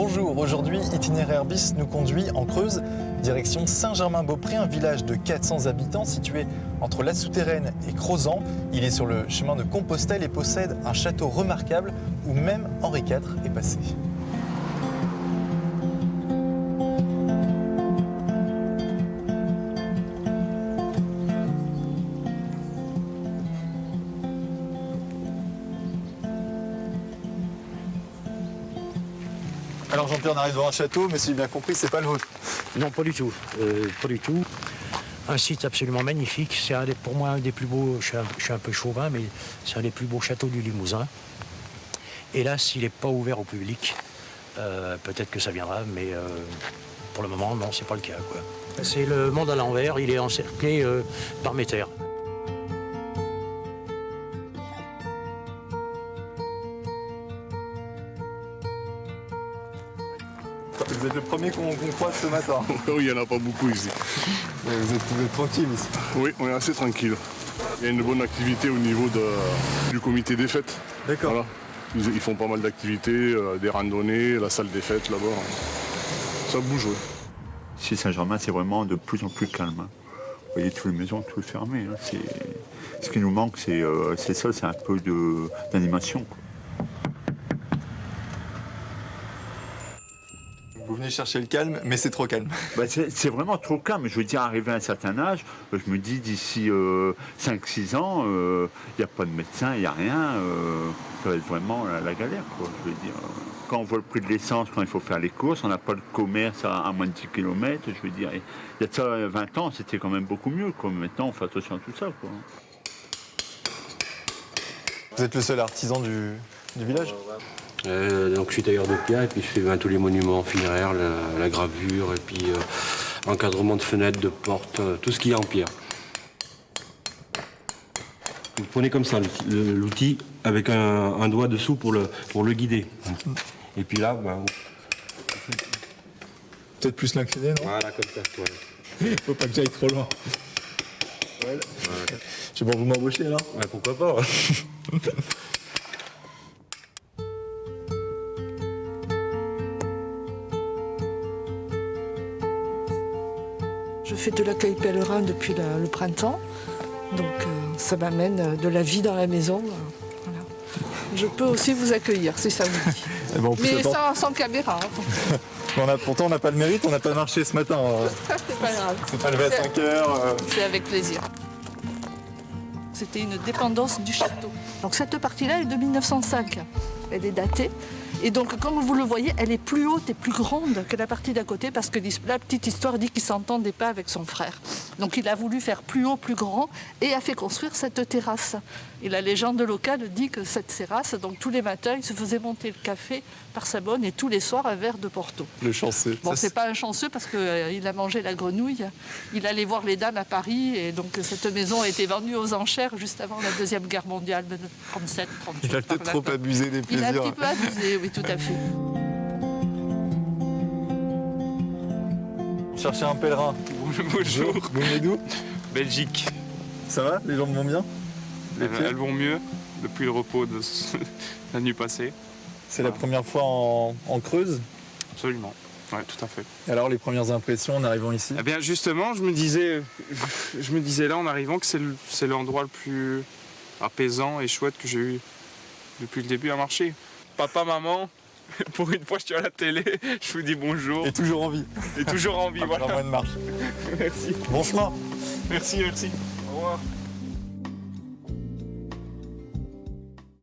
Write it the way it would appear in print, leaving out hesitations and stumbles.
Bonjour, aujourd'hui Itinéraire Bis nous conduit en Creuse, direction Saint-Germain-Beaupré, un village de 400 habitants situé entre La Souterraine et Crozant. Il est sur le chemin de Compostelle et possède un château remarquable où même Henri IV est passé. Alors Jean-Pierre, on arrive devant un château, mais si j'ai bien compris, c'est pas le vôtre. Non, pas du tout. Pas du tout. Un site absolument magnifique. C'est pour moi un des plus beaux, je suis un peu chauvin, mais c'est un des plus beaux châteaux du Limousin. Hélas, il n'est pas ouvert au public. Peut-être que ça viendra, mais pour le moment, non, c'est pas le cas, quoi. C'est le monde à l'envers, il est encerclé par mes terres. Vous êtes le premier qu'on croise ce matin. Oui, il n'y en a pas beaucoup ici. Vous êtes tranquille ici. Oui, on est assez tranquille. Il y a une bonne activité au niveau du comité des fêtes. D'accord. Voilà. Ils font pas mal d'activités, des randonnées, la salle des fêtes là-bas. Ça bouge, oui. Ici, Saint-Germain, c'est vraiment de plus en plus calme. Vous voyez, toutes les maisons, tout est fermé. Ce qui nous manque, c'est ça, c'est un peu d'animation. Vous venez chercher le calme, mais c'est trop calme. C'est vraiment trop calme. Je veux dire, arrivé à un certain âge, je me dis d'ici 5-6 ans, il n'y a pas de médecin, il n'y a rien. Ça va être vraiment la galère, quoi. Je veux dire, quand on voit le prix de l'essence, quand il faut faire les courses, on n'a pas le commerce à moins de 10 km. Je veux dire, il y a de ça 20 ans, c'était quand même beaucoup mieux, quoi. Maintenant, on fait attention à tout ça, quoi. Vous êtes le seul artisan du village? Donc je suis tailleur de pierre et puis je fais tous les monuments funéraires, la gravure et puis encadrement de fenêtres, de portes, tout ce qui est en pierre. Vous prenez comme ça l'outil avec un doigt dessous pour le guider. Et puis là, Peut-être plus l'incliner, non? voilà comme ça. Voilà. Faut pas que j'aille trop loin. Ouais. C'est bon, vous m'embauchez alors? Ouais, pourquoi pas. Je fais de l'accueil pèlerin depuis le printemps, donc ça m'amène de la vie dans la maison. Voilà. Je peux aussi vous accueillir si ça vous dit. Eh ben, Mais sans caméra. Hein. Pourtant, on n'a pas le mérite, on n'a pas marché ce matin. C'est pas grave. C'est pas levé à 5 heures. C'est avec plaisir. C'était une dépendance du château. Donc cette partie-là est de 1905. Elle est datée. Et donc, comme vous le voyez, elle est plus haute et plus grande que la partie d'à côté parce que la petite histoire dit qu'il ne s'entendait pas avec son frère. Donc il a voulu faire plus haut, plus grand et a fait construire cette terrasse. Et la légende locale dit que cette terrasse, donc tous les matins, il se faisait monter le café par sa bonne et tous les soirs un verre de Porto. Le chanceux. Bon, c'est pas un chanceux parce qu'il a mangé la grenouille. Il allait voir les dames à Paris et donc cette maison a été vendue aux enchères juste avant la Deuxième Guerre mondiale de 37, 38. Il a peut-être trop abusé des plaisirs. Il a un petit peu abusé, oui, tout à fait. Chercher un pèlerin. Bonjour. Vous venez d'où? Belgique. Ça va? Les jambes vont bien? Elles vont mieux depuis le repos de la nuit passée. C'est la première fois en Creuse? Absolument. Ouais, tout à fait. Et alors, les premières impressions en arrivant ici? Eh bien, justement, je me disais là en arrivant que c'est l'endroit le plus apaisant et chouette que j'ai eu depuis le début à marcher. Papa, maman, pour une fois je suis à la télé, je vous dis bonjour. Et toujours en vie. Et toujours en vie, voilà. Moins de marche. Merci. Bon chemin. Merci. Au revoir.